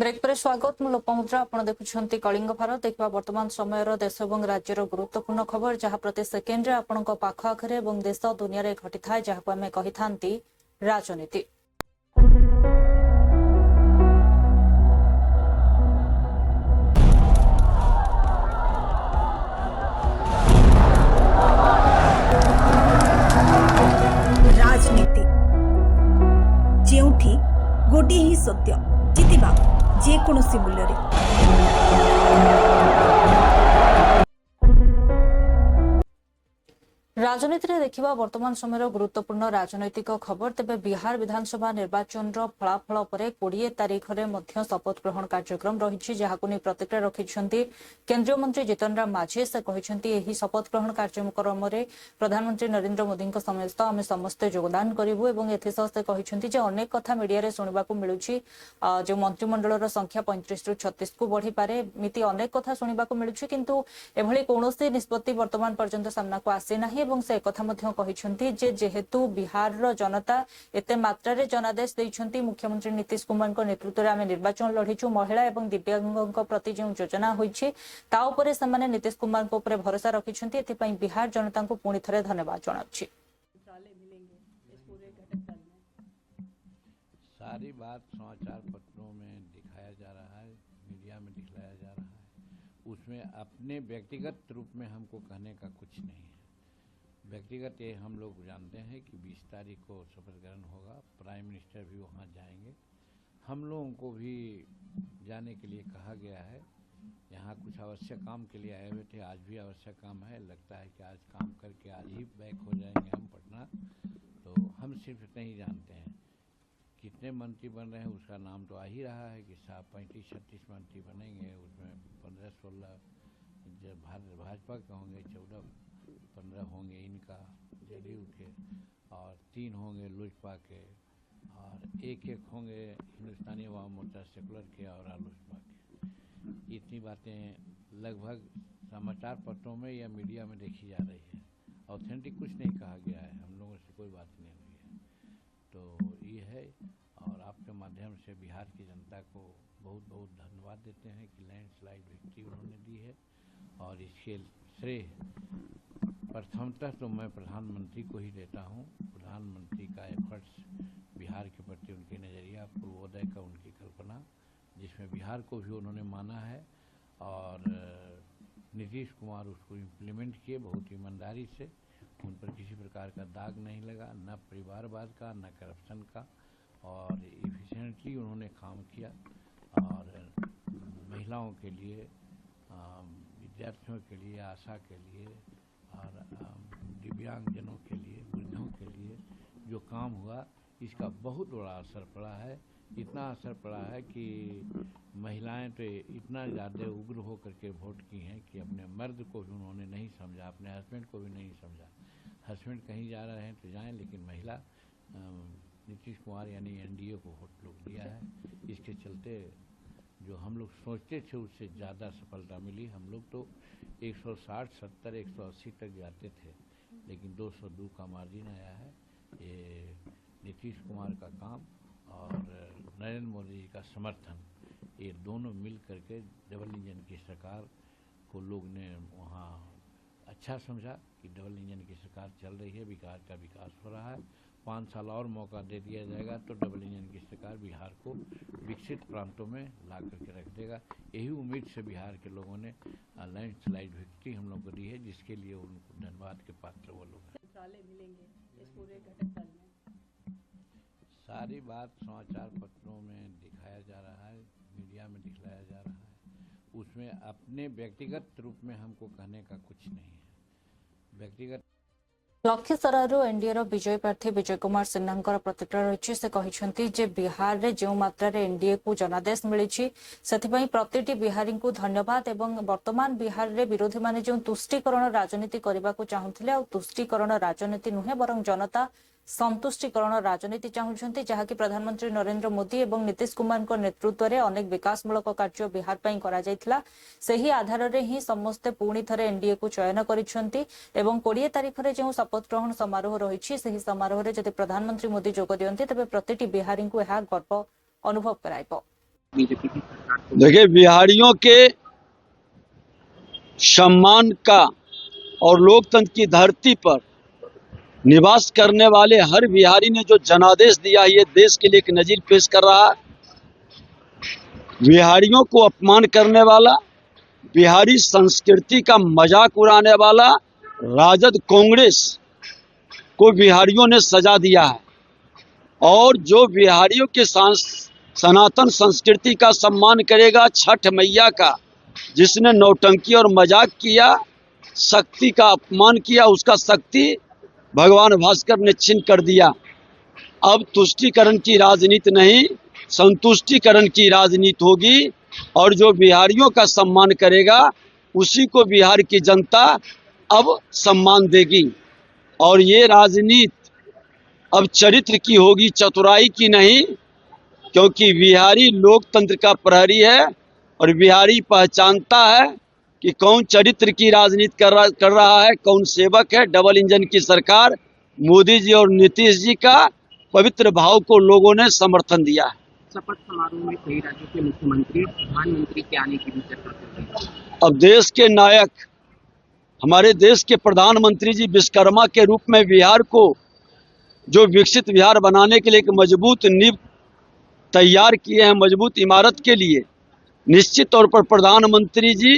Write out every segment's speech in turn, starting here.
Break पर स्वागत मु लोपमुद्रा आपण देखुछंती कलिंग भारत देखिबा वर्तमान समय देश और राज्यर गुरुत्वपूर्ण खबर जहाँ प्रति सेकेंड रे आपणक पाख आखरे और देश दुनिया रे घटी थाए जहाँ आमे कहि थांती राजनीति। राजनीति जेउठी गोटे ही सत्य जितिबा जेकोसी मूल्य राजनीति रे देखिबा वर्तमान समय गुरुत्वपूर्ण राजनैतिक खबर तेबे बिहार विधानसभा निर्वाचन फलाफल पर 20 तारीख रे मध्य शपथ ग्रहण कार्यक्रम रही जहां नहीं प्रतिक्रिया रखिंट केंद्रीय मंत्री जीतन राम मांझी से कहते यही शपथ ग्रहण कार्यक्रम में प्रधानमंत्री नरेंद्र मोदी समेत आम समस्ते योगदान करूँ और एसह से कहते अनेक कथा मीडिया शुणा मिलूँ जो मंत्रिमंडल संख्या 35 ରୁ 36 को बढ़ी पारे मिति अनेक कथा शुणा मिलूँ किंतु एभली कौन निष्पत्ति वर्तमान पर्यंत सामना को आसीना एवं से एक कहते जेहेतु बिहार जनता एते मात्रा जनादेश देइछंती मुख्यमंत्री नीतीश कुमार नेतृत्व में आम निर्वाचन लड़ीचु महिला और दिव्यांग प्रति जो योजना होइछि ता उपरे समाने नीतीश कुमार को ऊपर भरोसा रखिछंती एथिपई बिहार जनता को पुणी थरे धन्यवाद जणाउछि। सारी बात समाचार पत्रों में दिखाया जा रहा है, मीडिया में दिखलाया जा रहा है, उसमें अपने व्यक्तिगत रूप में हमको कहने का कुछ नहीं है। व्यक्तिगत ये हम लोग जानते हैं कि 20 तारीख को शपथ ग्रहण होगा, प्राइम मिनिस्टर भी वहाँ जाएंगे। हम लोगों को भी जाने के लिए कहा गया है। यहाँ कुछ आवश्यक काम के लिए आए हुए थे, आज भी आवश्यक काम है। लगता है कि आज काम करके आज ही बैक हो जाएंगे हम पटना। तो हम सिर्फ इतना ही जानते हैं कितने मंत्री बन रहे हैं, उसका नाम तो आ ही रहा है कि 35-36 मंत्री बनेंगे। उसमें 15-16 भाजपा के होंगे, 14-15 होंगे इनका जदयू के, और 3 होंगे लोजपा के, और एक होंगे हिंदुस्तानी अवाम मोर्चा सेकुलर के और आलोचपा के। इतनी बातें लगभग समाचार पत्रों में या मीडिया में देखी जा रही है। ऑथेंटिक कुछ नहीं कहा गया है, हम लोगों से कोई बात नहीं हुई है। तो ये है, और आपके माध्यम से बिहार की जनता को बहुत बहुत धन्यवाद देते हैं कि लैंडस्लाइड विक्ट्री उन्होंने दी है। और इसके श्रेय प्रथमतः तो मैं प्रधानमंत्री को ही देता हूँ। प्रधानमंत्री का एफर्ट्स, बिहार के प्रति उनके नज़रिया, पूर्वोदय का उनकी कल्पना, जिसमें बिहार को भी उन्होंने माना है, और नीतीश कुमार उसको इम्प्लीमेंट किए बहुत ईमानदारी से। उन पर किसी प्रकार का दाग नहीं लगा, न परिवारवाद का, न करप्शन का, और इफिशिएंटली उन्होंने काम किया। और महिलाओं के लिए, विद्यार्थियों के लिए, आशा के लिए, और दिव्यांगजनों के लिए, वृद्धों के लिए जो काम हुआ, इसका बहुत बड़ा असर पड़ा है। इतना असर पड़ा है कि महिलाएं तो इतना ज़्यादा उग्र होकर के वोट की हैं कि अपने मर्द को भी उन्होंने नहीं समझा, अपने हस्बैंड को भी नहीं समझा। हस्बैंड कहीं जा रहे हैं तो जाएं, लेकिन महिला नीतीश कुमार यानी एनडीए को वोट लोग दिया है। इसके चलते जो हम लोग सोचते थे उससे ज़्यादा सफलता मिली। हम लोग तो 160, 70, 180 तक जाते थे, लेकिन 202 का मार्जिन आया है। ये नीतीश कुमार का काम और नरेंद्र मोदी जी का समर्थन, ये दोनों मिल करके डबल इंजन की सरकार को लोग ने वहाँ अच्छा समझा कि डबल इंजन की सरकार चल रही है, बिहार का विकास हो रहा है। 5 साल और मौका दे दिया जाएगा तो डबल इंजन की सरकार बिहार को विकसित प्रांतों में ला करके रख देगा। यही उम्मीद से बिहार के लोगों ने लैंडस्लाइड विक्ट्री हम लोग को दी है, जिसके लिए उनको धन्यवाद के पात्र वो लोग हैं। मिलेंगे इस पूरे घटनाक्रम में सारी बात समाचार पत्रों में दिखाया जा रहा है, मीडिया में दिखलाया जा रहा है, उसमें अपने व्यक्तिगत रूप में हमको कहने का कुछ नहीं है। व्यक्तिगत लखीसराय एनडीए विजय प्रार्थी विजय कुमार सिन्हा प्रतिक्रिया रही से कहते बिहार में जो मात्रा एनडीए को जनादेश मिली से प्रति बिहारी को धन्यवाद। एवं वर्तमान बिहार में विरोधी माने जो तुष्टिकरण राजनीति करने को चाहूले, तुष्टिकरण राजनीति नुहे बरं जनता संतुष्टिकरण राजनीति चाहूंट, जहाँकि प्रधानमंत्री नरेंद्र मोदी और नीतीश कुमार नेतृत्व में अनेक विकासमूलक कार्य बिहार पर कर आधार में ही समस्ते पुणी थे एनडीए को चयन कर 20 तारीख में जो शपथ ग्रहण समारोह रही समारोह में जब प्रधानमंत्री मोदी जोग दियंती तेज प्रति बिहारी को यह गर्व अनुभव कराइब। बीजेपी की सरकार को देखिए, बिहारियों के सम्मान का और लोकतंत्र की धरती पर निवास करने वाले हर बिहारी ने जो जनादेश दिया है, ये देश के लिए एक नजीर पेश कर रहा है। बिहारियों को अपमान करने वाला, बिहारी संस्कृति का मजाक उड़ाने वाला राजद कांग्रेस को बिहारियों ने सजा दिया है। और जो बिहारियों के सनातन संस्कृति का सम्मान करेगा, छठ मैया का जिसने नौटंकी और मजाक किया, शक्ति का अपमान किया, उसका शक्ति भगवान भास्कर ने छीन कर दिया। अब तुष्टीकरण की राजनीति नहीं, संतुष्टीकरण की राजनीति होगी। और जो बिहारियों का सम्मान करेगा, उसी को बिहार की जनता अब सम्मान देगी। और ये राजनीति अब चरित्र की होगी, चतुराई की नहीं, क्योंकि बिहारी लोकतंत्र का प्रहरी है और बिहारी पहचानता है कि कौन चरित्र की राजनीति कर रहा है, कौन सेवक है। डबल इंजन की सरकार मोदी जी और नीतीश जी का पवित्र भाव को लोगों ने समर्थन दिया है। शपथ समारोह में कई राज्यों के मुख्यमंत्री प्रधानमंत्री के आने की भी चर्चा चल रही है। अब देश के नायक, हमारे देश के प्रधानमंत्री जी विश्वकर्मा के रूप में बिहार को जो विकसित बिहार बनाने के लिए एक मजबूत नींव तैयार किए हैं, मजबूत इमारत के लिए निश्चित तौर पर प्रधानमंत्री जी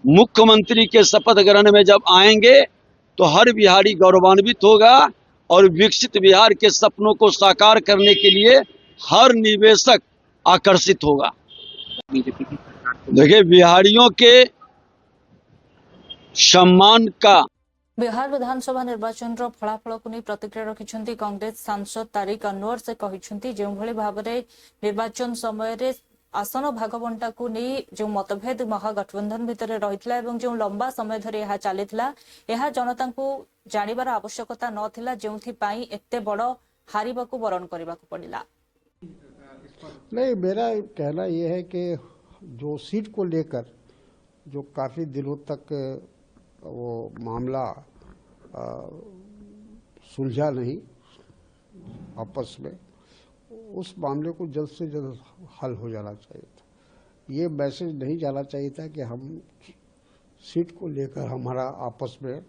मुख्यमंत्री के शपथ ग्रहण में जब आएंगे तो हर बिहारी गौरवान्वित होगा और विकसित बिहार के सपनों को साकार करने के लिए हर निवेशक आकर्षित होगा। बीजेपी की सरकार को देखिए, बिहारियों के सम्मान का बिहार विधानसभा निर्वाचन फलाफल को नहीं प्रतिक्रिया रखिछंती कांग्रेस सांसद तारिक अनवर से कहिछंती जो भली भाबरे निर्वाचन समय रे आसन भागबंटा को नहीं जो मतभेद महागठबंधन भितर रहितला एवं जो लंबा समय धरि यह चलितला यह जनता को जानिबार आवश्यकता नथिला जेउथि पई एते बड़ हारिबाकू वरण करबाकू पड़िला। नहीं, मेरा कहना यह है कि जो सीट को लेकर जो काफ़ी दिनों तक वो मामला सुलझा नहीं आपस में, उस मामले को जल्द से जल्द हल हो जाना चाहिए था। ये मैसेज नहीं जाना चाहिए था कि हम सीट को लेकर हमारा आपस में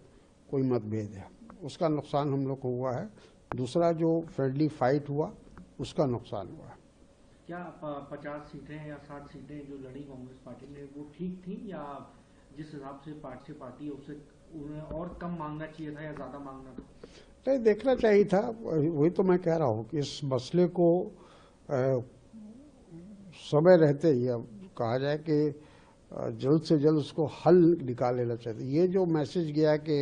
कोई मतभेद है, उसका नुकसान हम लोग को हुआ है। दूसरा जो फ्रेंडली फाइट हुआ उसका नुकसान हुआ है। क्या 50 सीटें या 60 सीटें जो लड़ी कांग्रेस पार्टी ने वो ठीक थी, या जिस हिसाब से पार्टी उससे उन्हें और कम मांगना चाहिए था या ज्यादा मांगना था? नहीं, देखना चाहिए था। वही तो मैं कह रहा हूँ कि इस मसले को समय रहते ही अब कहा जाए कि जल्द से जल्द उसको हल निकाल लेना चाहिए। ये जो मैसेज गया कि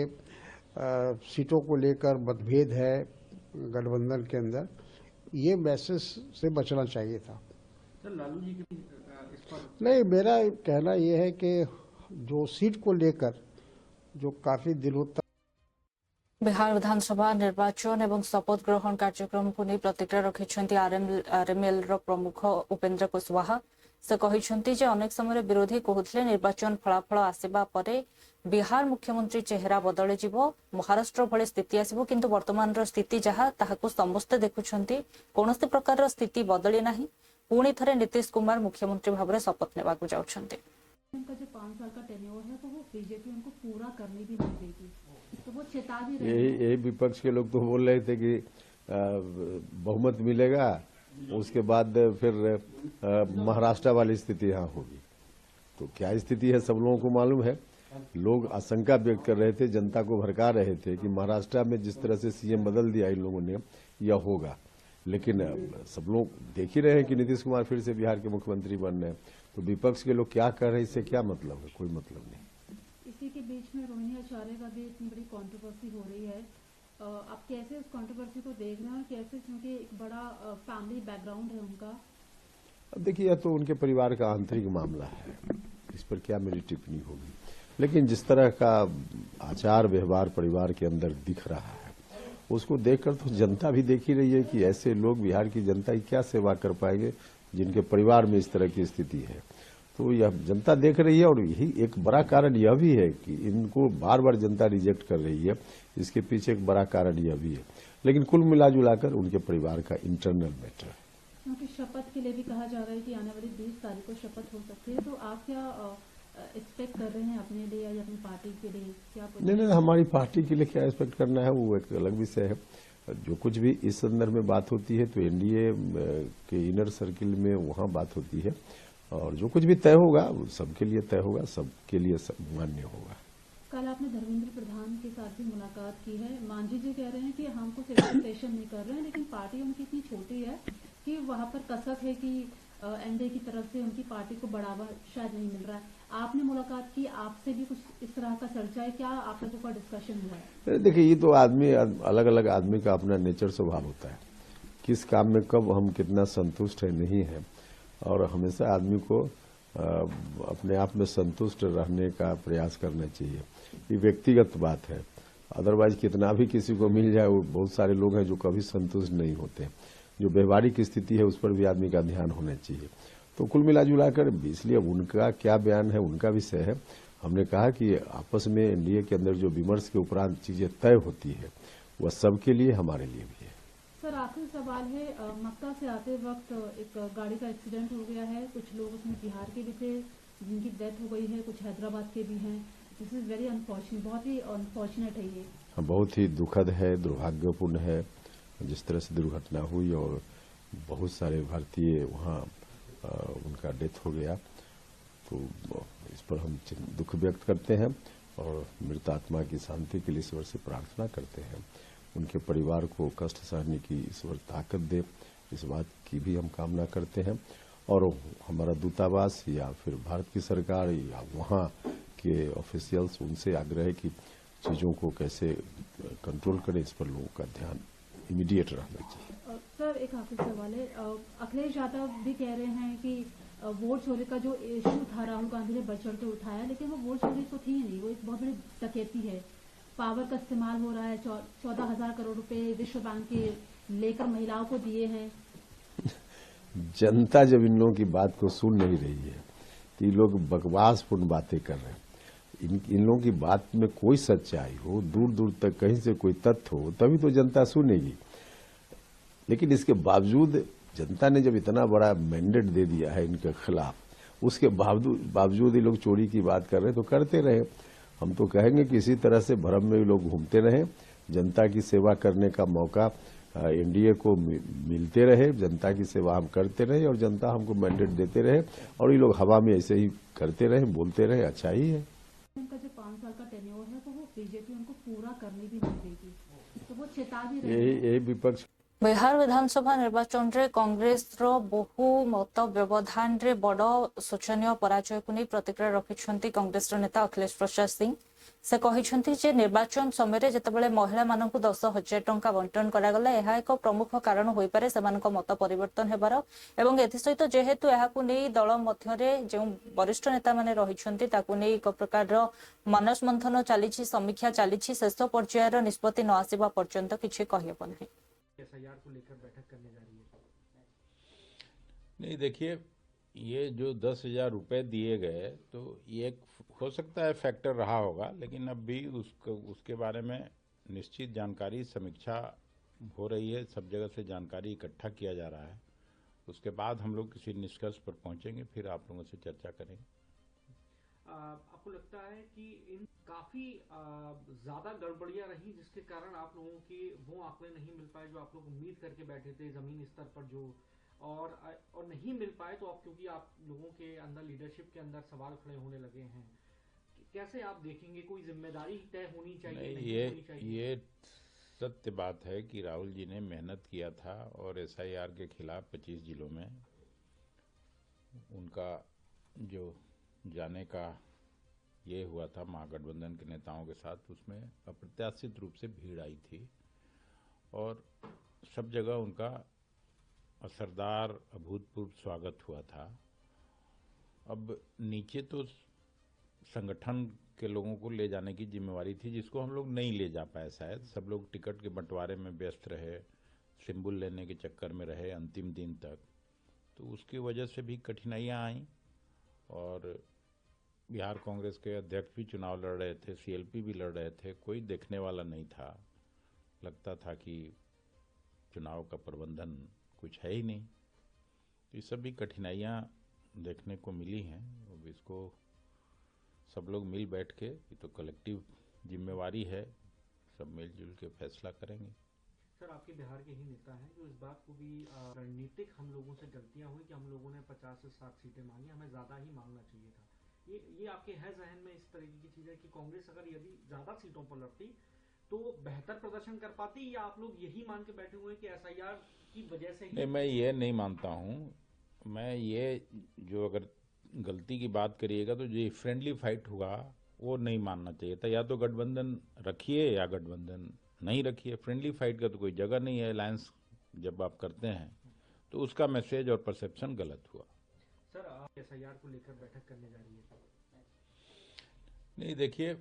सीटों को लेकर मतभेद है गठबंधन के अंदर, ये मैसेज से बचना चाहिए था। सर, लालू जी की इस पर नहीं, मेरा कहना यह है कि जो सीट को लेकर जो काफी दिनों तक बिहार विधानसभा निर्वाचन एवं शपथ ग्रहण कार्यक्रम को नहीं प्रतिक्रिया रखिछंती आरएमएल प्रमुख उपेंद्र कुशवाहा से कहिछंती जे अनेक समय विरोधी कहउथले निर्वाचन फलाफल आसीबा परे बिहार मुख्यमंत्री चेहरा बदली जिवो, महाराष्ट्र भली स्थिति आसीबो, किंतु वर्तमान स्थिति जहा ताहाकु समस्ते देखुछंती कोनोसी प्रकार स्थिति बदली नाही। पुणी थरे नीतीश कुमार मुख्यमंत्री भाबरे शपथ नेबाकु जाउछंती। उनका जो 5 साल का टेन्योर है तो वो बीजेपी उनको पूरा करने भी नहीं देगी, तो वो चेता भी रहे हैं। यही विपक्ष के लोग तो बोल रहे थे कि बहुमत मिलेगा, उसके बाद फिर महाराष्ट्र वाली स्थिति यहाँ होगी। तो क्या स्थिति है सब लोगों को मालूम है। लोग आशंका व्यक्त कर रहे थे, जनता को भड़का रहे थे कि महाराष्ट्र में जिस तरह से सीएम बदल दिया इन लोगों ने यह होगा, लेकिन सब लोग देख ही रहे हैं कि नीतीश कुमार फिर से बिहार के मुख्यमंत्री बन रहे हैं। तो विपक्ष के लोग क्या कर रहे हैं, इससे क्या मतलब है? कोई मतलब नहीं। इसी के बीच में रोहिणी आचार्य का भी इतनी बड़ी कंट्रोवर्सी हो रही है, आप कैसे उस कंट्रोवर्सी को देख रहे हैं और कैसे, क्योंकि एक बड़ा फैमिली बैकग्राउंड है उनका? अब देखिए, यह तो उनके परिवार का आंतरिक मामला है, इस पर क्या मेरी टिप्पणी होगी। लेकिन जिस तरह का आचार व्यवहार परिवार के अंदर दिख रहा है, उसको देखकर तो जनता भी देख ही रही है कि ऐसे लोग बिहार की जनता की क्या सेवा कर पाएंगे जिनके परिवार में इस तरह की स्थिति है। तो यह जनता देख रही है, और यही एक बड़ा कारण यह भी है कि इनको बार बार जनता रिजेक्ट कर रही है। इसके पीछे एक बड़ा कारण यह भी है, लेकिन कुल मिला जुलाकर उनके परिवार का इंटरनल मैटर है। क्योंकि शपथ के लिए भी कहा जा रहा है कि आने वाली 20 तारीख को शपथ हो सकती है, तो आप क्या एक्सपेक्ट कर रहे हैं अपने लिए या अपनी पार्टी के लिए? क्या नहीं, हमारी पार्टी के लिए क्या एक्सपेक्ट करना है वो एक अलग विषय है। जो कुछ भी इस संदर्भ में बात होती है तो एनडीए के इनर सर्किल में वहाँ बात होती है, और जो कुछ भी तय होगा वो सबके लिए तय होगा, सबके लिए मान्य होगा। कल आपने धर्मेंद्र प्रधान के साथ भी मुलाकात की है। मांझी जी कह रहे हैं कि हम कुछ एक्सपेक्टेशन नहीं कर रहे हैं, लेकिन पार्टी उनकी इतनी छोटी है कि वहां पर कसक है कि एनडीए की तरफ से उनकी पार्टी को बढ़ावा शायद नहीं मिल रहा है। आपने मुलाकात की, आपसे भी कुछ इस तरह का चर्चा है क्या? आप लोगों का डिस्कशन हुआ है? देखिए, ये तो आदमी अलग अलग आदमी का अपना नेचर स्वभाव होता है, किस काम में कब हम कितना संतुष्ट है नहीं है, और हमेशा आदमी को अपने आप में संतुष्ट रहने का प्रयास करना चाहिए। ये व्यक्तिगत बात है, अदरवाइज कितना भी किसी को मिल जाए, वो बहुत सारे लोग हैं जो कभी संतुष्ट नहीं होते। जो व्यवहारिक स्थिति है उस पर भी आदमी का ध्यान होना चाहिए। तो कुल मिला जुला कर इसलिए उनका क्या बयान है उनका विषय है। हमने कहा कि आपस में एनडीए के अंदर जो विमर्श के उपरांत चीजें तय होती है वह सबके लिए, हमारे लिए भी है। सर, आखिरी सवाल है, मक्का से आते वक्त एक गाड़ी का एक्सीडेंट हो गया है, कुछ लोग उसमें बिहार के भी थे जिनकी डेथ हो गई है, कुछ हैदराबाद के भी हैं। दिस इज वेरी अनफॉर्चुनेट, बहुत ही अनफॉर्चुनेट है ये। बहुत ही दुखद है, दुर्भाग्यपूर्ण है जिस तरह से दुर्घटना हुई, और बहुत सारे भारतीय वहाँ उनका डेथ हो गया। तो इस पर हम दुख व्यक्त करते हैं और मृत आत्मा की शांति के लिए ईश्वर से प्रार्थना करते हैं। उनके परिवार को कष्ट सहने की ईश्वर ताकत दे, इस बात की भी हम कामना करते हैं। और हमारा दूतावास या फिर भारत की सरकार या वहाँ के ऑफिशियल्स, उनसे आग्रह है कि चीज़ों को कैसे कंट्रोल करें, इस पर लोगों का ध्यान इमीडिएट रहना चाहिए। सर, एक आखिरी सवाल है, अखिलेश यादव भी कह रहे हैं कि वोट चोरी का जो इशू था राहुल गांधी ने बढ़ चढ़ के उठाया, लेकिन वो वोट चोरी तो थी नहीं, वो एक बहुत बड़ी डकैती है। पावर का इस्तेमाल हो रहा है, 14,000 करोड़ रुपए विश्व बैंक के लेकर महिलाओं को दिए हैं। जनता जब इन लोगों की बात को सुन नहीं रही है तो ये लोग बकवासपूर्ण बातें कर रहे हैं। इन लोगों की बात में कोई सच्चाई हो, दूर दूर तक कहीं से कोई तथ्य हो, तभी तो जनता सुनेगी। लेकिन इसके बावजूद जनता ने जब इतना बड़ा मैंडेट दे दिया है इनके खिलाफ, उसके बावजूद ये लोग चोरी की बात कर रहे हैं, तो करते रहे। हम तो कहेंगे कि इसी तरह से भ्रम में लोग घूमते रहे, जनता की सेवा करने का मौका एनडीए को मिलते रहे, जनता की सेवा हम करते रहे और जनता हमको मैंडेट देते रहे, और ये लोग हवा में ऐसे ही करते रहे, बोलते रहे, अच्छा ही है। उनका जो 5 साल का टेन्योर है तो वो बीजेपी उनको पूरा करने भी नहीं देगी, तो वो चेता भी रहे हैं। यही विपक्ष। बिहार विधानसभा निर्वाचन रे कांग्रेस रो बहुमत व्यवधान रे बड़ शोचनीय पराजय को नहीं प्रतिक्रिया रखिछंती कांग्रेस नेता अखिलेश प्रसाद सिंह। से कहिछंती जे निर्वाचन समय जेतेबेले महिला मानकु 10,000 टंका बंटन करागला एहा एक प्रमुख कारण होई पारे सेमानक मत परिवर्तन हेबार, एवं एथि सहित जेहेतु एहाकु नै दल मध्यरे जे वरिष्ठ नेता माने रहिछंती ताकु नै एक प्रकार मानस मंथन चलीछि, समीक्षा चलीछि, शेष पर्यायर निष्पत्ति न आसीबा पर्यंत किछि कहिबो नै। एसआईआर को लेकर बैठक करने जा रही है। नहीं, देखिए, ये जो 10,000 रुपए दिए गए तो ये हो सकता है फैक्टर रहा होगा, लेकिन अब भी उसके बारे में निश्चित जानकारी, समीक्षा हो रही है, सब जगह से जानकारी इकट्ठा किया जा रहा है। उसके बाद हम लोग किसी निष्कर्ष पर पहुंचेंगे, फिर आप लोगों से चर्चा करेंगे। आपको लगता है कि इन काफी ज्यादा गड़बड़ियां रही जिसके कारण आप लोगों के वो आंकड़े नहीं मिल पाए जो आप लोग उम्मीद करके बैठे थे जमीन स्तर पर, जो और नहीं मिल पाए, तो आप क्योंकि आप लोगों के अंदर लीडरशिप के अंदर सवाल खड़े होने लगे हैं, कैसे आप देखेंगे? कोई जिम्मेदारी तय होनी चाहिए, नहीं होनी चाहिए? ये सत्य बात है कि राहुल जी ने मेहनत किया था और एसआईआर के खिलाफ 25 जिलों में उनका जो जाने का ये हुआ था महागठबंधन के नेताओं के साथ, उसमें अप्रत्याशित रूप से भीड़ आई थी और सब जगह उनका असरदार अभूतपूर्व स्वागत हुआ था। अब नीचे तो संगठन के लोगों को ले जाने की जिम्मेवारी थी, जिसको हम लोग नहीं ले जा पाए। शायद सब लोग टिकट के बंटवारे में व्यस्त रहे, सिंबल लेने के चक्कर में रहे अंतिम दिन तक, तो उसकी वजह से भी कठिनाइयां आई। और बिहार कांग्रेस के अध्यक्ष भी चुनाव लड़ रहे थे, सीएलपी भी लड़ रहे थे, कोई देखने वाला नहीं था। लगता था कि चुनाव का प्रबंधन कुछ है ही नहीं। ये सब भी कठिनाइयाँ देखने को मिली हैं। अब इसको सब लोग मिल बैठ के, ये तो कलेक्टिव जिम्मेवारी है, सब मिलजुल के फैसला करेंगे। सर, आपके बिहार के ही नेता हैं जो इस बात को भी रणनीतिक हम लोगों से गलतियां हुई कि हम लोगों ने 50 से 60 सीटें मांगी, हमें ज्यादा ही मांगना चाहिए था। ये आपके है जहन में इस तरीके की चीजें कि कांग्रेस अगर यदि ज्यादा सीटों पर लड़ती तो बेहतर प्रदर्शन कर पाती, या आप लोग यही मान के बैठे हुए हैं कि SIR की वजह से ही? नहीं, मैं ये नहीं मानता हूँ। मैं ये जो अगर गलती की बात करिएगा तो जो फ्रेंडली फाइट हुआ वो नहीं मानना चाहिए था। या तो गठबंधन रखिए या गठबंधन नहीं रखिए। फ्रेंडली फाइट का तो कोई जगह नहीं है। अलायंस जब आप करते हैं तो उसका मैसेज और परसेप्शन गलत हुआ। सर, आप SIR को लेकर बैठक करने जा रही है? नहीं, देखिए,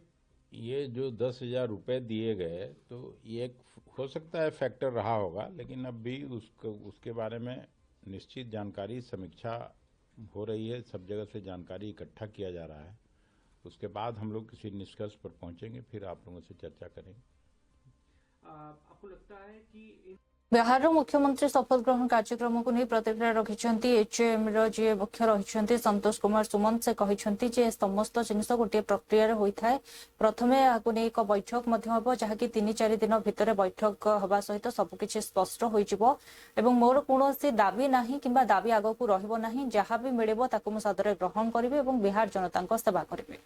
ये जो 10,000 रुपये दिए गए तो ये एक हो सकता है फैक्टर रहा होगा, लेकिन अब भी उसके बारे में निश्चित जानकारी, समीक्षा हो रही है। सब जगह से जानकारी इकट्ठा किया जा रहा है। उसके बाद हम लोग किसी निष्कर्ष पर पहुंचेंगे, फिर आप लोगों से चर्चा करेंगे। आपको लगता है कि बिहार मुख्यमंत्री शपथ ग्रहण कार्यक्रम को नहीं प्रतिक्रिया रखिंट HM जी मुख्य रही संतोष कुमार सुमन। से कहते जे समस्त जिनस गोटे प्रक्रिया होता है। प्रथम नहीं एक बैठक हम जहाँकि 3-4 दिन भितर बैठक हवा सहित सबकि स्पष्ट हो मोर कौन दाबी ना कि दाबी आगक रहा जहाँ भी मिले मुझे सदर ग्रहण करेंगे और बिहार जनता सेवा करेंगे।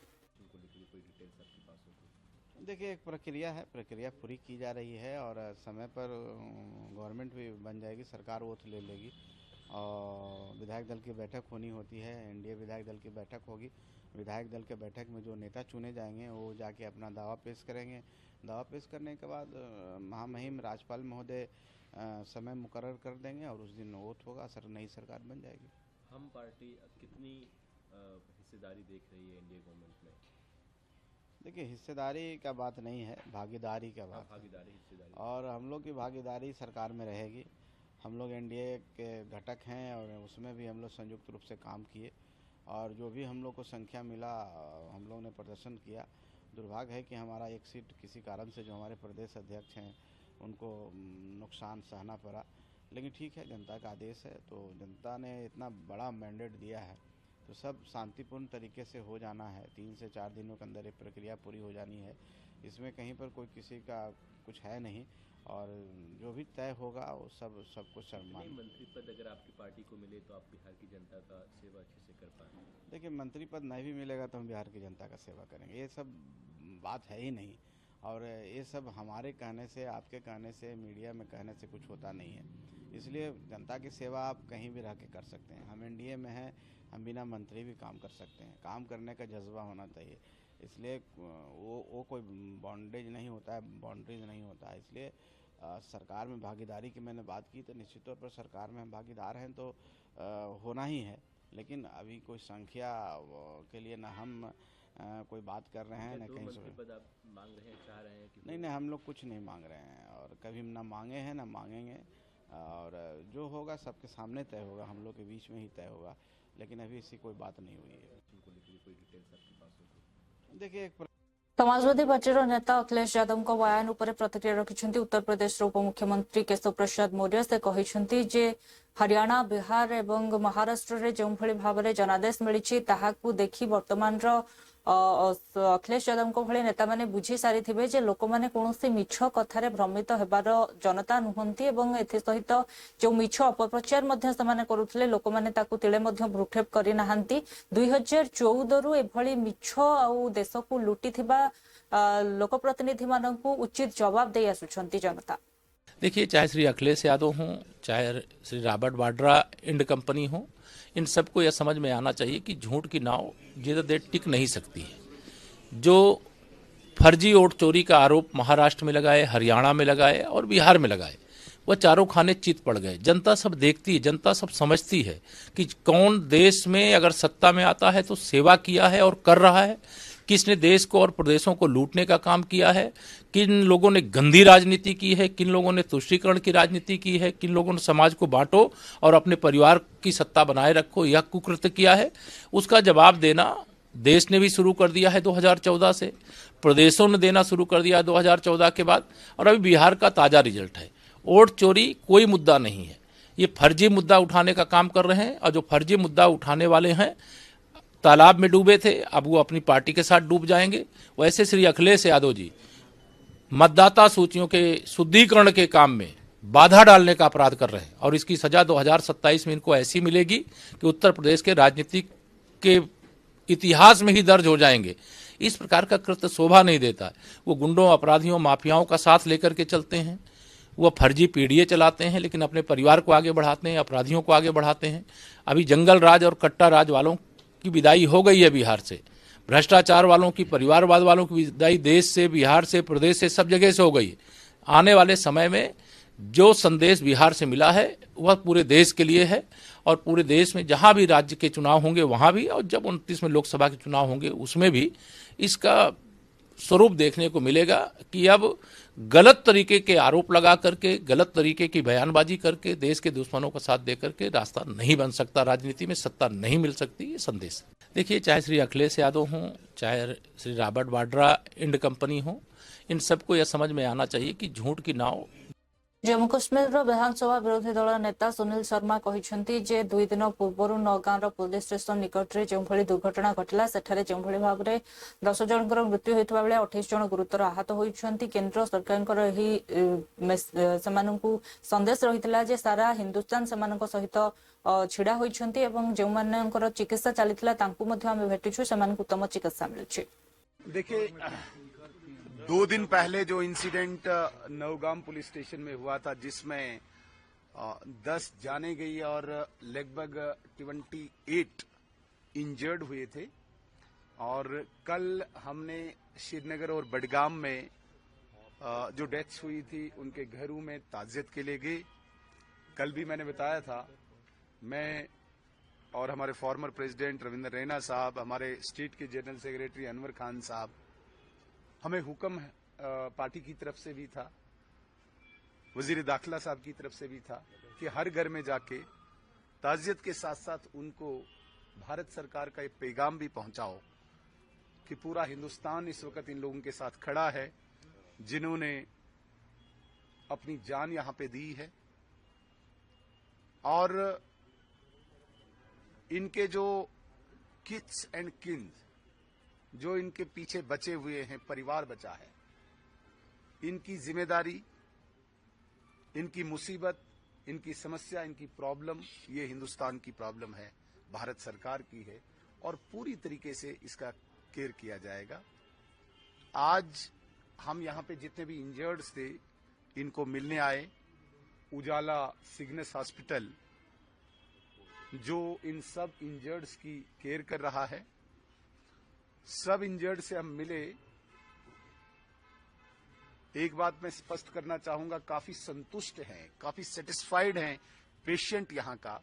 देखिए, एक प्रक्रिया है, प्रक्रिया पूरी की जा रही है और समय पर गवर्नमेंट भी बन जाएगी, सरकार ओथ ले लेगी और विधायक दल की बैठक होनी होती है। NDA विधायक दल की बैठक होगी। विधायक दल के बैठक में जो नेता चुने जाएंगे वो जाके अपना दावा पेश करेंगे। दावा पेश करने के बाद महामहिम राज्यपाल महोदय समय मुकर्रर कर देंगे और उस दिन ओथ होगा, नई सरकार बन जाएगी। हम पार्टी कितनी हिस्सेदारी देख रही है NDA गवर्नमेंट में? देखिए, हिस्सेदारी का बात नहीं है, भागीदारी का बात है। हिस्सेदारी और हम लोग की भागीदारी सरकार में रहेगी। हम लोग NDA के घटक हैं और उसमें भी हम लोग संयुक्त रूप से काम किए और जो भी हम लोग को संख्या मिला हम लोग ने प्रदर्शन किया। दुर्भाग्य है कि हमारा एक सीट किसी कारण से जो हमारे प्रदेश अध्यक्ष हैं उनको नुकसान सहना पड़ा, लेकिन ठीक है, जनता का आदेश है। तो जनता ने इतना बड़ा मैंडेट दिया है तो सब शांतिपूर्ण तरीके से हो जाना है। 3 से 4 दिनों के अंदर एक प्रक्रिया पूरी हो जानी है। इसमें कहीं पर कोई किसी का कुछ है नहीं और जो भी तय होगा वो सब कुछ सम्मान। मंत्री पद अगर आपकी पार्टी को मिले तो आप बिहार की जनता का सेवा अच्छे से कर पाएंगे? देखिए, मंत्री पद नहीं भी मिलेगा तो हम बिहार की जनता का सेवा करेंगे, ये सब बात है ही नहीं। और ये सब हमारे कहने से, आपके कहने से, मीडिया में कहने से कुछ होता नहीं है। इसलिए जनता की सेवा आप कहीं भी रह के कर सकते हैं। हम NDA में हैं, हम बिना मंत्री भी काम कर सकते हैं। काम करने का जज्बा होना चाहिए। इसलिए वो कोई बॉन्डेज नहीं होता है, बाउंड्रीज नहीं होता है। इसलिए सरकार में भागीदारी की मैंने बात की तो निश्चित तौर पर सरकार में हम भागीदार हैं तो होना ही है। लेकिन अभी कोई संख्या के लिए ना हम कोई बात कर रहे हैं ना कहीं से पद आप मांग रहे हैं, चाह रहे हैं कि? नहीं, हम लोग कुछ नहीं मांग रहे हैं और कभी ना मांगे हैं ना मांगेंगे। और जो होगा सबके सामने तय होगा, हम लोग के बीच में ही तय होगा, लेकिन अभी ऐसी कोई बात नहीं हुई है। कोई डिटेल्स आपके पास होगी? देखिए, समाजवादी पार्टी नेता अखिलेश यादव बयान उपर प्रतिक्रिया रखिंट उत्तर प्रदेश उपमुख्यमंत्री केशव प्रसाद मौर्य। से कहते जे हरियाणा, बिहार और महाराष्ट्र में जो भाव में जनादेश मिली ताहाकू देखि वर्तमान अखिलेश यादव भली नेता माने बुझी सारी थे जे लोक मैंने कौन मिछ कथार भ्रमित होबार जनता नुहंती एवं एसहित जो मिछ अपप्रचार से करुले लोक मैंने तिले भ्रूक्षेप करना। 2014 एभली मिछ आ देश को लुटी लोकप्रतिनिधि मानू उचित जवाब दे आसुछंती जनता। देखिए, चाहे श्री अखिलेश यादव हों, चाहे Shri Robert Vadra and company हो, इन सबको यह समझ में आना चाहिए कि झूठ की नाव ज्यादा देर टिक नहीं सकती है। जो फर्जी वोट चोरी का आरोप महाराष्ट्र में लगाए, हरियाणा में लगाए और बिहार में लगाए, वह चारों खाने चित पड़ गए। जनता सब देखती है, जनता सब समझती है कि कौन देश में अगर सत्ता में आता है तो सेवा किया है और कर रहा है, किसने देश को और प्रदेशों को लूटने का काम किया है, किन लोगों ने गंदी राजनीति की है, किन लोगों ने तुष्टीकरण की राजनीति की है, किन लोगों ने समाज को बांटो और अपने परिवार की सत्ता बनाए रखो, यह कुकृत्य किया है। उसका जवाब देना देश ने भी शुरू कर दिया है 2014 से, प्रदेशों ने देना शुरू कर दिया 2014 के बाद, और अभी बिहार का ताजा रिजल्ट है। वोट चोरी कोई मुद्दा नहीं है। ये फर्जी मुद्दा उठाने का काम कर रहे हैं, और जो फर्जी मुद्दा उठाने वाले हैं तालाब में डूबे थे, अब वो अपनी पार्टी के साथ डूब जाएंगे। वैसे श्री अखिलेश यादव जी मतदाता सूचियों के शुद्धिकरण के काम में बाधा डालने का अपराध कर रहे हैं, और इसकी सजा 2027 में इनको ऐसी मिलेगी कि उत्तर प्रदेश के राजनीतिक के इतिहास में ही दर्ज हो जाएंगे। इस प्रकार का कृत्य शोभा नहीं देता है। वो गुंडों, अपराधियों, माफियाओं का साथ लेकर के चलते हैं, वो फर्जी पीडीए चलाते हैं, लेकिन अपने परिवार को आगे बढ़ाते हैं, अपराधियों को आगे बढ़ाते हैं। अभी जंगल राज और कट्टा राज वालों की विदाई हो गई है बिहार से, भ्रष्टाचार वालों की, परिवारवाद वालों की विदाई देश से, बिहार से, प्रदेश से, सब जगह से हो गई है। आने वाले समय में जो संदेश बिहार से मिला है वह पूरे देश के लिए है, और पूरे देश में जहां भी राज्य के चुनाव होंगे वहां भी, और जब 29 में लोकसभा के चुनाव होंगे उसमें भी इसका स्वरूप देखने को मिलेगा कि अब गलत तरीके के आरोप लगा करके, गलत तरीके की बयानबाजी करके, देश के दुश्मनों का साथ दे करके रास्ता नहीं बन सकता, राजनीति में सत्ता नहीं मिल सकती। ये संदेश देखिए, चाहे श्री अखिलेश यादव हों, चाहे Shri Robert Vadra and company हो, इन सबको यह समझ में आना चाहिए कि झूठ की नाव। जम्मू कश्मीर विधानसभा विरोधी दल नेता सुनील शर्मा कहते जे 2 दिन पूर्व नौगांव पुलिस स्टेशन निकट में जो दुर्घटना घटला सेठारे जो भाव में 10 जनकर मृत्यु होता बेले 28 जन गुरुतर आहत होती। केंद्र सरकार संदेश रही जे सारा हिंदुस्तान से सहित छिड़ा होती, जो चिकित्सा चली आम भेटुछु से उत्तम चिकित्सा मिलुछि। देखिए, 2 दिन पहले जो इंसिडेंट नौगाम पुलिस स्टेशन में हुआ था, जिसमें 10 जाने गई और लगभग 28 इंजर्ड हुए थे, और कल हमने श्रीनगर और बडगाम में जो डेथ्स हुई थी उनके घरों में ताजियत के लिए गए। कल भी मैंने बताया था, मैं और हमारे फॉर्मर प्रेसिडेंट रविंद्र रैना साहब, हमारे स्टेट के जनरल सेक्रेटरी अनवर खान साहब, हमें हुक्म पार्टी की तरफ से भी था, वजीर दाखिला साहब की तरफ से भी था कि हर घर में जाके ताजियत के साथ साथ उनको भारत सरकार का एक पैगाम भी पहुंचाओ कि पूरा हिंदुस्तान इस वक्त इन लोगों के साथ खड़ा है जिन्होंने अपनी जान यहां पे दी है, और इनके जो किड्स एंड किन्स जो इनके पीछे बचे हुए हैं, परिवार बचा है, इनकी जिम्मेदारी, इनकी मुसीबत, इनकी समस्या, इनकी प्रॉब्लम, ये हिंदुस्तान की प्रॉब्लम है, भारत सरकार की है, और पूरी तरीके से इसका केयर किया जाएगा। आज हम यहां पे जितने भी इंजर्ड्स थे इनको मिलने आए। उजाला सिग्नेस हॉस्पिटल जो इन सब इंजर्ड्स की केयर कर रहा है, सब इंजर्ड से हम मिले। एक बात मैं स्पष्ट करना चाहूंगा, काफी संतुष्ट हैं, काफी सेटिस्फाइड हैं पेशेंट यहां का।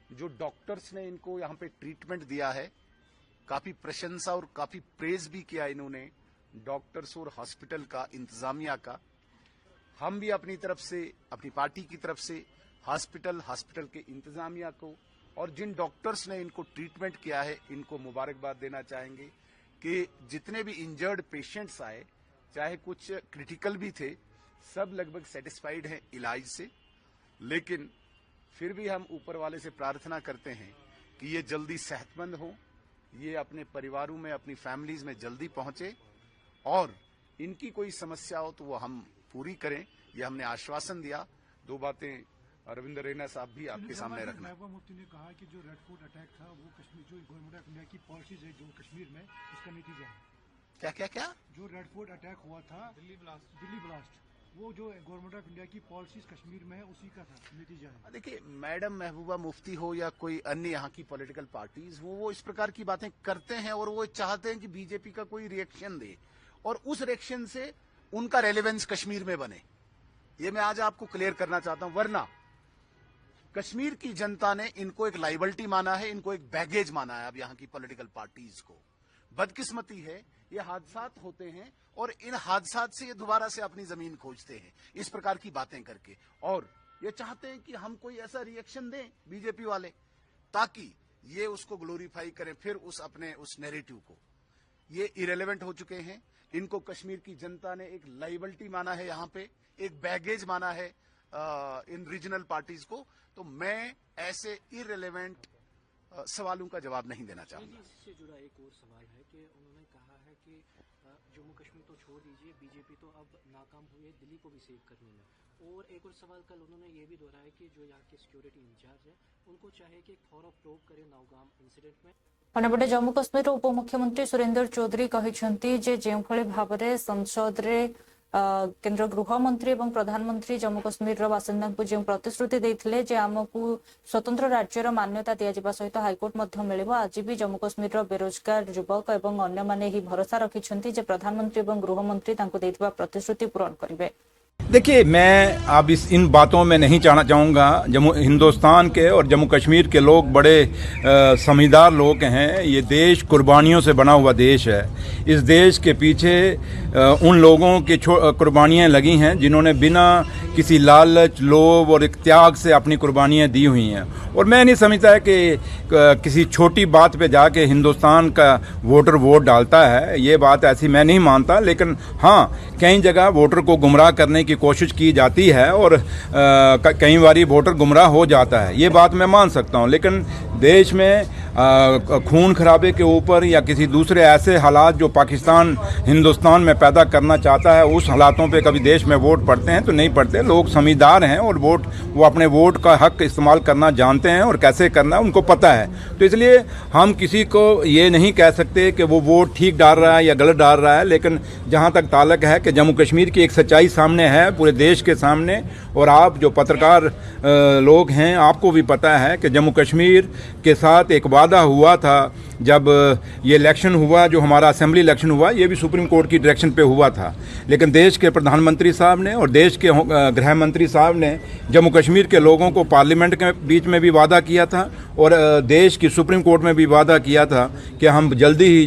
जो डॉक्टर्स ने इनको यहां पे ट्रीटमेंट दिया है, काफी प्रशंसा और काफी प्रेज भी किया इन्होंने डॉक्टर्स और हॉस्पिटल का, इंतजामिया का। हम भी अपनी तरफ से, अपनी पार्टी की तरफ से हॉस्पिटल के इंतजामिया को और जिन डॉक्टर्स ने इनको ट्रीटमेंट किया है, इनको मुबारकबाद देना चाहेंगे कि जितने भी इंजर्ड पेशेंट्स आए, चाहे कुछ क्रिटिकल भी थे, सब लगभग सेटिस्फाइड हैं इलाज से। लेकिन फिर भी हम ऊपर वाले से प्रार्थना करते हैं कि ये जल्दी सेहतमंद हो, ये अपने परिवारों में, अपनी फैमिलीज में जल्दी पहुंचे, और इनकी कोई समस्या हो तो वो हम पूरी करें, ये हमने आश्वासन दिया। 2 बातें रविंद्र रैना साहब भी आपके सामने रखना। महबूबा मुफ्ती ने कहा कि जो रेड फोर्ट अटैक था वो कश्मीर, जो गवर्नमेंट ऑफ इंडिया की पॉलिसीज है जो कश्मीर में, उसका नतीजा है। क्या क्या क्या? जो रेड फोर्ट अटैक हुआ था, दिल्ली ब्लास्ट, वो जो गवर्नमेंट ऑफ इंडिया की पॉलिसीज कश्मीर में है उसी का था, नतीजा है। देखिए, मैडम महबूबा मुफ्ती हो या कोई अन्य यहाँ की पॉलिटिकल पार्टीज, वो इस प्रकार की बातें करते हैं और वो चाहते हैं कि बीजेपी का कोई रिएक्शन दे और उस रिएक्शन से उनका रेलेवेंस कश्मीर में बने। ये मैं आज आपको क्लियर करना चाहता हूं, वरना कश्मीर की जनता ने इनको एक लाइबिलिटी माना है, इनको एक बैगेज माना है अब यहाँ की पॉलिटिकल पार्टीज को। बदकिस्मती है, ये हादसात होते हैं और इन हादसात से ये दोबारा से अपनी जमीन खोजते हैं इस प्रकार की बातें करके, और ये चाहते हैं कि हम कोई ऐसा रिएक्शन दें बीजेपी वाले ताकि ये उसको ग्लोरीफाई करें, फिर उस नैरेटिव को। ये इरेलेवेंट हो चुके हैं। इनको कश्मीर की जनता ने एक लाइबिलिटी माना है, यहाँ पे एक बैगेज माना है, इन रीजनल पार्टीज को, तो मैं ऐसे इररिलेवेंट सवालों का जवाब नहीं देना चाहूंगा। इससे जुड़ा एक और सवाल है कि उन्होंने कहा है कि जम्मू कश्मीर तो छोड़ दीजिए, बीजेपी तो अब नाकाम हुई है दिल्ली को भी सेव करने में। और एक और सवाल कल उन्होंने ये भी दोहराया कि जो यहाँ के सिक्योरिटी इंचार्ज है उनको चाहिए कि थोड़ा प्रोब करे नौगाम इंसिडेंट में। अन्यपटे जम्मू कश्मीर उपमुख्यमंत्री सुरेंद्र चौधरी कहते जो भाव में संसद में केंद्र गृहमंत्री और प्रधानमंत्री जम्मू कश्मीर बासिंदा को जो प्रतिश्रुति देते जे आमको स्वतंत्र राज्यर मान्यता दिया सहित हाइकोर्ट मिल आज भी जम्मू कश्मीर बेरोजगार युवक और अन्य माने ही भरोसा रखिंट प्रधानमंत्री और गृहमंत्री प्रतिश्रुति पूरण करेंगे। देखिए, मैं अब इन बातों में नहीं जाना चाहूँगा। हिंदुस्तान के और जम्मू कश्मीर के लोग बड़े समझदार लोग हैं। ये देश कुर्बानियों से बना हुआ देश है। इस देश के पीछे उन लोगों की कुर्बानियाँ लगी हैं जिन्होंने बिना किसी लालच, लोभ और एक त्याग से अपनी कुर्बानियाँ दी हुई हैं। और मैं नहीं समझता है कि किसी छोटी बात पे जाके हिंदुस्तान का वोटर वोट डालता है। ये बात ऐसी मैं नहीं मानता, लेकिन हाँ, कई जगह वोटर को गुमराह करने की कोशिश की जाती है और कई बारी वोटर गुमराह हो जाता है, ये बात मैं मान सकता हूँ। लेकिन देश में खून खराबे के ऊपर या किसी दूसरे ऐसे हालात जो पाकिस्तान हिंदुस्तान में पैदा करना चाहता है, उस हालातों पे कभी देश में वोट पड़ते हैं तो नहीं पड़ते। लोग समझदार हैं और वो अपने वोट का हक इस्तेमाल करना जानते हैं और कैसे करना है उनको पता है। तो इसलिए हम किसी को ये नहीं कह सकते कि वो वोट ठीक डाल रहा है या गलत डाल रहा है। लेकिन जहाँ तक ताल्लुक है कि जम्मू कश्मीर की एक सच्चाई सामने है पूरे देश के सामने, और आप जो पत्रकार लोग हैं आपको भी पता है कि जम्मू कश्मीर के साथ एक वादा हुआ था जब ये इलेक्शन हुआ, जो हमारा असेंबली इलेक्शन हुआ, ये भी सुप्रीम कोर्ट की डायरेक्शन पे हुआ था। लेकिन देश के प्रधानमंत्री साहब ने और देश के गृह मंत्री साहब ने जम्मू कश्मीर के लोगों को पार्लियामेंट के बीच में भी वादा किया था और देश की सुप्रीम कोर्ट में भी वादा किया था कि हम जल्दी ही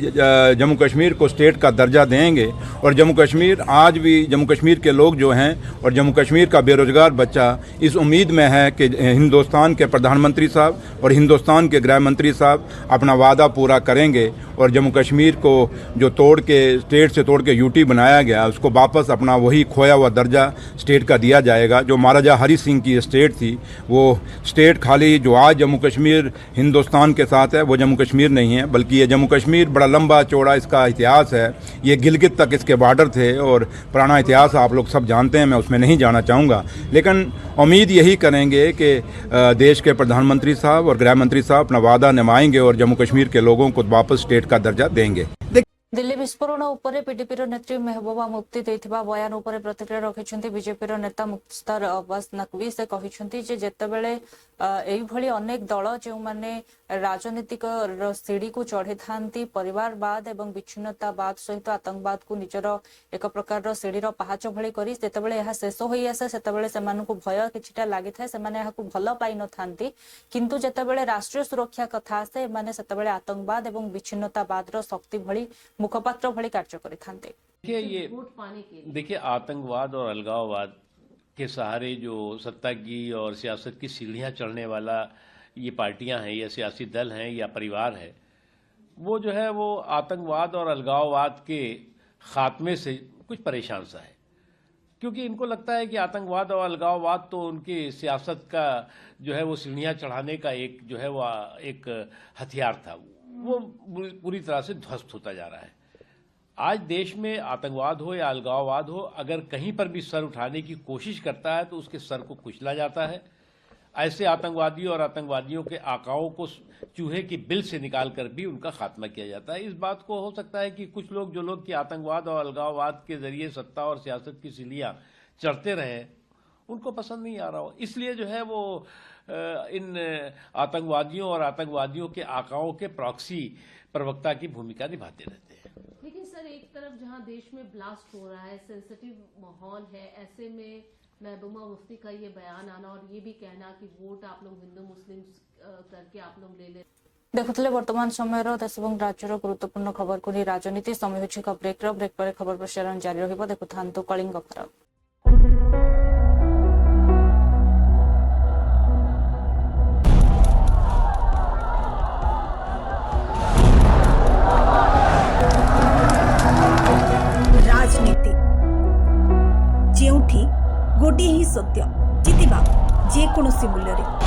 जम्मू कश्मीर को स्टेट का दर्जा देंगे। और जम्मू कश्मीर आज भी जम्मू कश्मीर के लोग जो हैं और जम्मू कश्मीर का बेरोजगार बच्चा इस उम्मीद में है कि हिंदुस्तान के प्रधानमंत्री साहब और हिंदुस्तान के गृह मंत्री साहब अपना वादा पूरा करेंगे और जम्मू कश्मीर को जो तोड़ के स्टेट से तोड़ के यूटी बनाया गया उसको वापस अपना वही खोया हुआ दर्जा स्टेट का दिया जाएगा। जो महाराजा हरि सिंह की स्टेट थी, वो स्टेट खाली जो आज जम्मू कश्मीर हिंदुस्तान के साथ है वो जम्मू कश्मीर नहीं है, बल्कि ये जम्मू कश्मीर बड़ा लंबा चौड़ा इसका इतिहास है। ये गिलगित तक इसके बॉर्डर थे और पुराना इतिहास आप लोग सब जानते हैं, मैं उसमें नहीं जाना चाहूँगा। लेकिन उम्मीद यही करेंगे कि देश के प्रधानमंत्री साहब और गृह मंत्री साहब अपना वादा निभाएंगे और जम्मू कश्मीर के लोगों को वापस स्टेट का दर्जा देंगे। दिल्ली विस्फोरण उपरे पीडीपी नेत्री महबूबा मुफ्ती देथिबा बयान उपरे प्रतिक्रिया रखिछन्ती बीजेपी नेता मुख्तार अब्बास नकवी। से कहिछन्ती जे जेतेबेले एई भली अनेक दल जे माने राजनीतिक सीढ़ी को चढ़ी थांती परिवारवाद एवं विच्छिन्नतावाद सहित आतंकवाद को निजर एक प्रकार सीढ़ीर पहाच भली करी जेतेबेले यह शेष होई आसे सेतेबेले सेमानकु भय किछिटा लागि थाए, सेमाने यहाकु भल पाइ न थांती, किंतु जेतेबेले राष्ट्रीय सुरक्षा कथा आसे माने सेतेबेले आतंकवाद एवं विच्छिन्नतावादर शक्ति भली मुखपात्र भली कार्य करि थांते। देखिए आतंकवाद और अलगाववाद के सहारे जो सत्ता की और सियासत की सीढ़ियां चढ़ने वाला ये पार्टियां हैं या सियासी दल हैं या परिवार है, वो जो है वो आतंकवाद और अलगाववाद के खात्मे से कुछ परेशान सा है, क्योंकि इनको लगता है कि आतंकवाद और अलगाववाद तो उनकी सियासत का जो है वो सीढ़ियां चढ़ाने का एक जो है वो एक हथियार था, वो पूरी तरह से ध्वस्त होता जा रहा है। आज देश में आतंकवाद हो या अलगाववाद हो, अगर कहीं पर भी सर उठाने की कोशिश करता है तो उसके सर को कुचला जाता है। ऐसे आतंकवादियों और आतंकवादियों के आकाओं को चूहे की बिल से निकाल कर भी उनका खात्मा किया जाता है। इस बात को हो सकता है कि कुछ लोग जो लोग कि आतंकवाद और अलगाववाद के जरिए सत्ता और सियासत की सीढ़ियां चढ़ते रहे उनको पसंद नहीं आ रहा हो, इसलिए जो है वो इन आतंकवादियों और आतंकवादियों के आकाओं के प्रॉक्सी प्रवक्ता की भूमिका निभाते रहते हैं। लेकिन सर, एक तरफ जहां देश में ब्लास्ट हो रहा है, सेंसिटिव माहौल है, ऐसे में महबूबा मुफ्ती का ये बयान आना और ये भी कहना कि वोट आप लोग हिंदू मुस्लिम करके आप लोग ले ले। देखुले वर्तमान समय देश और राज्यर गुरुत्वपूर्ण खबर को नहीं राजनीति समय होछि ब्रेक पर खबर प्रसारण जारी रहिबो। देखुथांतु कलिंग खबर। राजनीति जेउठी गोटे ही सत्य ଜିତିବା ଯେକୌଣସି ମୂଲ୍ୟରେ।